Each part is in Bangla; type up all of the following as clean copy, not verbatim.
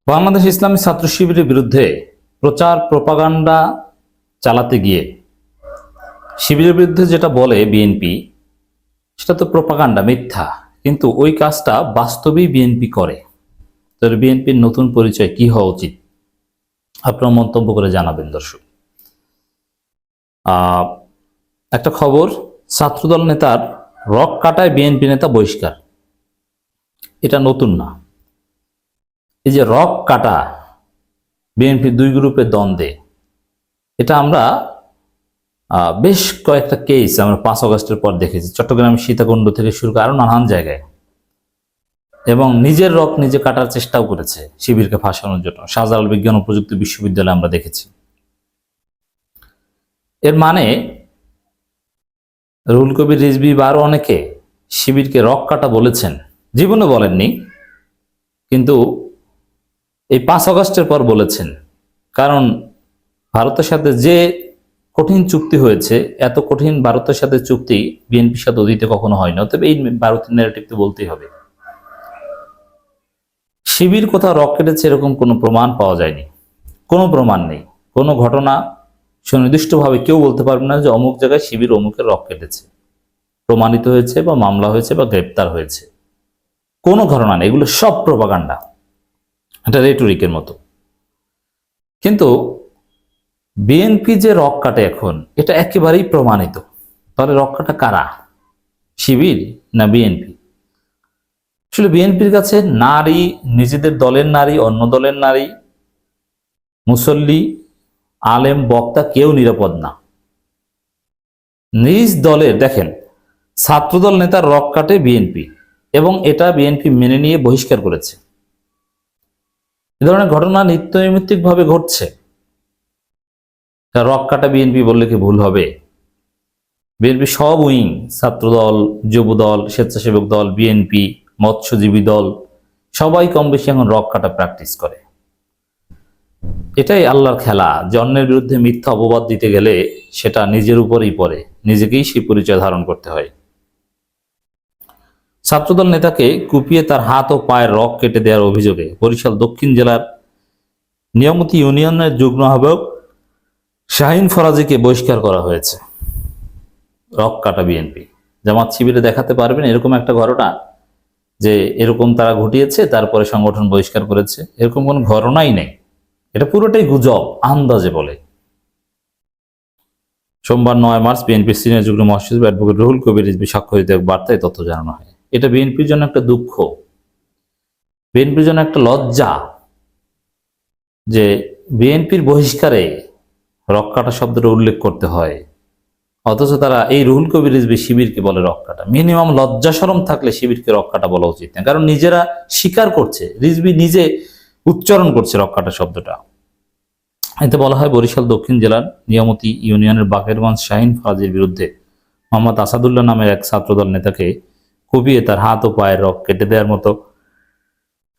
বাংলাদেশ ইসলামী ছাত্র শিবিরের বিরুদ্ধে প্রচার প্রপাগান্ডা চালাতে গিয়ে শিবিরের বিরুদ্ধে যেটা বলে বিএনপি, সেটা তো প্রপাগান্ডা, মিথ্যা। কিন্তু ওই কাজটা বাস্তবেই বিএনপি করে। তো বিএনপির নতুন পরিচয় কি হওয়া উচিত, আপনার মন্তব্য করে জানাবেন দর্শক। একটা খবর, ছাত্রদল নেতার রক কাটায় বিএনপি নেতা বহিষ্কার। এটা নতুন না। এই যে রক কাটা, বিএনপি দুই গ্রুপের দ্বন্দ্বে, এটা আমরা বেশ কয়েকটা কেস আমরা 5 আগস্টের পর দেখেছি। চট্টগ্রাম সীতাকুণ্ড থেকে শুরু করে আরো নানান জায়গায়, এবং নিজের রক নিজে কাটার চেষ্টাও করেছে শিবিরকে ফাঁসানোর জন্য। শাহজালাল বিজ্ঞান ও প্রযুক্তি বিশ্ববিদ্যালয়ে আমরা দেখেছি। এর মানে রুহুল কবির রিজভী বা আরো অনেকে শিবিরকে রক কাটা বলেছেন, জীবনে বলেননি, কিন্তু এই 5 আগস্টের পর বলেছেন। কারণ ভারতের সাথে যে কঠিন চুক্তি হয়েছে, এত কঠিন ভারতের সাথে চুক্তি বিএনপির সাথে অতীতে কখনো হয়নি। অতএব এই ভারতের ন্যারেটিভ তো বলতেই হবে। শিবির কোথাও রক কেটেছে এরকম কোনো প্রমাণ পাওয়া যায়নি, কোনো প্রমাণ নেই, কোনো ঘটনা সুনির্দিষ্টভাবে কেউ বলতে পারবে না যে অমুক জায়গায় শিবির অমুকের রক কেটেছে, প্রমাণিত হয়েছে বা মামলা হয়েছে বা গ্রেপ্তার হয়েছে। কোনো ঘটনা নেই, এগুলো সব প্রপাগান্ডা, এটা রেটরিকের মতো। কিন্তু বিএনপি যে রক কাটে এখন, এটা একেবারেই প্রমাণিত। তাহলে রক কাটা কারা, শিবির না বিএনপি? আসলে বিএনপির কাছে নারী, নিজেদের দলের নারী, অন্য দলের নারী, মুসল্লি, আলেম, বক্তা কেউ নিরাপদ না। নিজ দলের, দেখেন, ছাত্রদল নেতার রক কাটে বিএনপি, এবং এটা বিএনপি মেনে নিয়ে বহিষ্কার করেছে। এ ধরনের ঘটনা নিত্যনৈমিত্তিক ভাবে ঘটছে। রক কাটা বিএনপি বললে কি ভুল হবে? বিএনপি সব উইং, ছাত্রদল, যুবদল, স্বেচ্ছাসেবক দল, বিএনপি, মৎস্যজীবী দল, সবাই কম বেশি এখন রক কাটা প্র্যাকটিস করে। এটাই আল্লাহর খেলা যে অন্যের বিরুদ্ধে মিথ্যা অপবাদ দিতে গেলে সেটা নিজের উপরেই পড়ে, নিজেকেই সেই পরিচয় ধারণ করতে হয়। ছাত্রদল নেতাকে কুপিয়ে তার হাত ও পায়ের রক কেটে দেওয়ার অভিযোগে বরিশাল দক্ষিণ জেলার নিয়ামতি ইউনিয়নের যুগ্ম আহ্বায়ক শাহিন ফরাজীকে বহিষ্কার করা হয়েছে। রক কাটা বিএনপি, জামাত শিবিরে দেখাতে পারবেন এরকম একটা ঘটনা যে এরকম তারা ঘটিয়েছে, তারপরে সংগঠন বহিষ্কার করেছে? এরকম কোনো ঘটনাই নেই। এটা পুরোটাই গুজব, আন্দাজে বলে। সোমবার 9 মার্চ বিএনপির সিনিয়র যুগ্ম মহাসচিব অ্যাডভোকেট রুহুল কবির রিজভী স্বাক্ষরিত এক বার্তায় তথ্য জানানো হয়। এটা বিএনপির জন্য একটা দুঃখ, বিএনপির জন্য একটা লজ্জা যে বিএনপির বহিষ্কারে রক কাটা শব্দটা উল্লেখ করতে হয়, অথচ তারা এই রুহুল কবির রিজভী শিবিরকে বলে রক কাটা। মিনিমাম লজ্জা শরম থাকলে শিবিরকে রক কাটা বলা উচিত না, কারণ নিজেরা স্বীকার করছে, রিজভী নিজে উচ্চারণ করছে রক কাটা শব্দটা। এতে বলা হয়, বরিশাল দক্ষিণ জেলার নিয়ামতি ইউনিয়নের বাকেরগঞ্জ শাহিন ফরাজীর বিরুদ্ধে মোহাম্মদ আসাদুল্লাহ নামের এক ছাত্রদল নেতাকে কুপিয়ে তার হাত ও পায়ের রক কেটে দেওয়ার মতো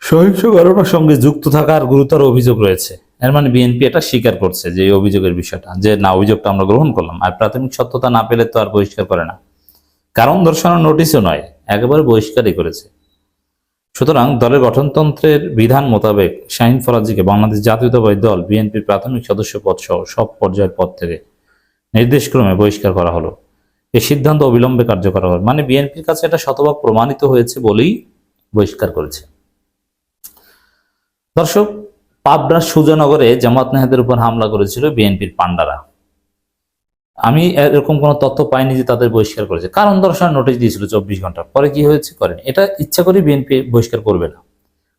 সহিংস ঘটনার সঙ্গে যুক্ত থাকার গুরুতর অভিযোগ রয়েছে। এর মানে বিএনপি এটা স্বীকার করছে যে এই অভিযোগের বিষয়টা, যে না, অভিযোগটা আমরা গ্রহণ করলাম, আর প্রাথমিক সত্যতা না পেলে তো আর বহিষ্কার করে না, কারণ দর্শানোর নোটিশও নয়, একেবারে বহিষ্কারই করেছে। সুতরাং দলের গঠনতন্ত্রের বিধান মোতাবেক শাহিন ফরাজীকে বাংলাদেশ জাতীয়তাবাদী দল বিএনপির প্রাথমিক সদস্য পদ সহ সব পর্যায়ের পদ থেকে নির্দেশক্রমে বহিষ্কার করা হলো। এই সিদ্ধান্ত অবিলম্বে কার্যকর হবে। মানে বিএনপির কাছে এটা শতভাগ প্রমাণিত হয়েছে বলেই বহিষ্কার করেছে। দর্শক, পাবনার সুজানগরে জামাত নেতাদের উপর হামলা করেছিল বিএনপির পান্ডারা। আমি এরকম কোনো তথ্য পাইনি যে তাদের বহিষ্কার করেছে, কারণ দর্শানোর নোটিশ দিয়েছিল 24 ঘন্টা পরে। কি হয়েছে? করেনি। এটা ইচ্ছা করে বিএনপি বহিষ্কার করবে না,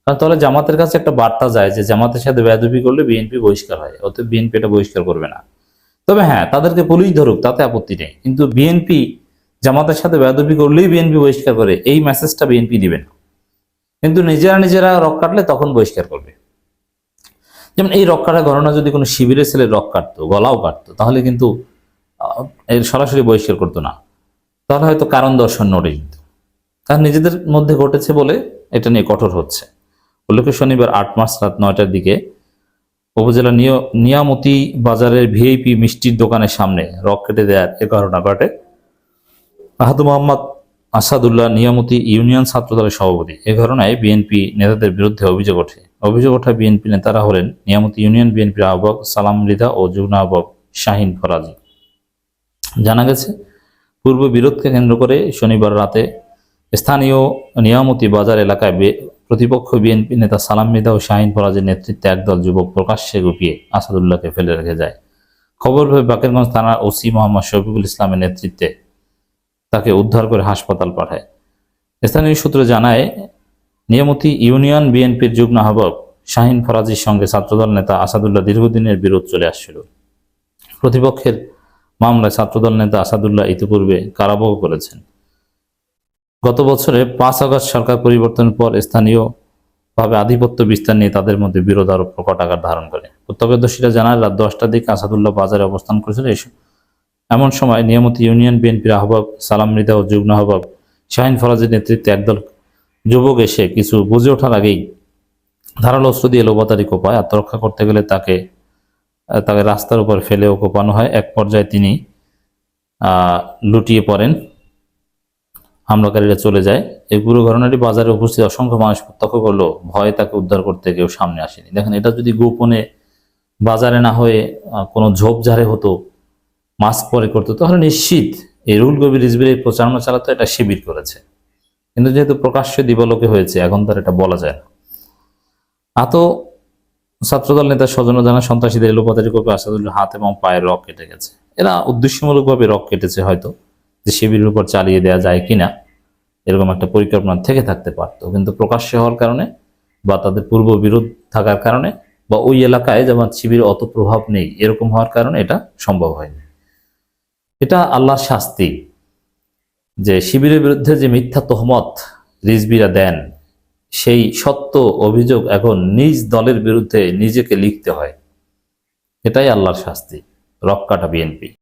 কারণ তাহলে জামাতের কাছে একটা বার্তা যায় যে জামাতের সাথে বেয়াদবি করলে বিএনপি বহিষ্কার হয়, অতএব বিএনপি এটা বহিষ্কার করবে না। তবে হ্যাঁ, তাদেরকে পুলিশ ধরুক, তাতে আপত্তি নেই, কিন্তু বিএনপি জামাতের সাথে বেয়াদবি করলেই বিএনপি বহিষ্কার করে, এই মেসেজটা বিএনপি দিবে না। কিন্তু নিজেরা রক কাটলে তখন বহিষ্কার করবে। যেমন এই রক কাটা ঘটনা যদি কোনো শিবিরের ছেলে রক কাটতো, গলাও কাটতো, তাহলে কিন্তু এর সরাসরি বহিষ্কার করতো না, তাহলে হয়তো কারণ দর্শন নোটিশ দিত। তার নিজেদের মধ্যে ঘটেছে বলে এটা নিয়ে কঠোর হচ্ছে। উল্লেখ্য, শনিবার 8 মার্চ রাত 9টার দিকে উপজেলা নিয়ামতি বাজারের ভিআইপি মিষ্টির দোকানের সামনে রক কেটে দেওয়ার এ ঘটনা ঘটে। আহত মোহাম্মদ আসাদুল্লাহ নিয়ামতি ইউনিয়ন ছাত্রদলের সভাপতি। এ ঘটনায় বিএনপি নেতাদের বিরুদ্ধে অভিযোগ ওঠে। অভিযোগ ওঠা বিএনপি নেতারা হলেন নিয়ামতি ইউনিয়ন বিএনপির আহ্বায়ক সালাম মৃধা ও যুগ্ম আহ্বায়ক শাহিন ফরাজি। জানা গেছে, পূর্ব বিরোধকে কেন্দ্র করে শনিবার রাতে স্থানীয় নিয়ামতি বাজার এলাকায় প্রতিপক্ষ বিএনপি নেতা সালাম মৃধা ও শাহিন ফরাজের নেতৃত্বে একদল যুবক প্রকাশ্যে গুপিয়ে আসাদুল্লাহকে ফেলে রেখে যায়। খবর পেয়ে বাকেরগঞ্জ থানার ওসি মোহাম্মদ শফিকুল ইসলামের নেতৃত্বে তাকে উদ্ধার করে হাসপাতাল পাঠায়। স্থানীয় সূত্রে জানায়, নিয়ামতি ইউনিয়ন বিএনপির যুগ্ম আহ্বায়ক শাহিন ফরাজির সঙ্গে ছাত্রদল নেতা আসাদুল্লাহ দীর্ঘদিনের বিরোধ চলে আসছিল। প্রতিপক্ষের মামলায় ছাত্রদল নেতা আসাদুল্লাহ ইতিপূর্বে কারাভোগ করেছেন। গত বছরে 5 আগস্ট সরকার পরিবর্তনের পর স্থানীয়ভাবে আধিপত্য বিস্তার নিয়ে তাদের মধ্যে বিরোধ আরো প্রকট আকার ধারণ করে। প্রত্যক্ষদর্শীরা জানায়, রাত 10টার দিকে আসাদুল্লাহ বাজারে অবস্থান করেছিল। এমন সময় নিয়ামতি ইউনিয়ন বিএনপির আহ্বায়ক সালাম মৃধা ও যুগ্ম আহ্বায়ক শাহিন ফরাজের নেতৃত্বে একদল যুবক এসে কিছু বুঝে ওঠার আগেই ধারালো অস্ত্র দিয়ে লোপাতাড়ি কোপায়। আত্মরক্ষা করতে গেলে তাকে রাস্তার উপর ফেলেও কোপানো হয়। এক পর্যায়ে তিনি লুটিয়ে পড়েন। হামলাকারীরা চলে যায়। এই পুরো ঘটনাটি বাজারে উপস্থিত অসংখ্য মানুষ প্রত্যক্ষ করলো। ভয়ে তাকে উদ্ধার করতে কেউ সামনে আসেনি। দেখেন, এটা যদি গোপনে বাজারে না হয়ে কোনো ঝোপঝাড়ে হতো, মাস্ক পরে করতো, তাহলে নিশ্চিত এই রুহুল কবির রিজভীর প্রচারণা চালাতো এটা শিবির করেছে। কিন্তু যেহেতু প্রকাশ্যে দিবালোকে হয়েছে, এখন তার এটা বলা যায় না। ছাত্রদল নেতা স্বজন জানা সন্ত্রাসীদের লোপাতাড়ি কোপে আসাদুল্লাহ হাত এবং পায়ের রক কেটে গেছে। এরা উদ্দেশ্যমূলকভাবে রক কেটেছে, হয়তো যে শিবিরের উপর চালিয়ে দেওয়া যায় কিনা এরকম একটা পরিকল্পনা থেকে থাকতে পারতো, কিন্তু প্রকাশ্যে হওয়ার কারণে বা তাদের পূর্ব বিরোধ থাকার কারণে বা ওই এলাকায় যেমন শিবির অত প্রভাব নেই, এরকম হওয়ার কারণে এটা সম্ভব হয়নি। এটা আল্লাহর শাস্তি, যে শিবিরের বিরুদ্ধে যে মিথ্যা তহমত রিজভীরা দেন, সেই সত্য অভিযোগ এখন নিজ দলের বিরুদ্ধে নিজেকে লিখতে হয়। এটাই আল্লাহর শাস্তি। রক কাটা বিএনপি।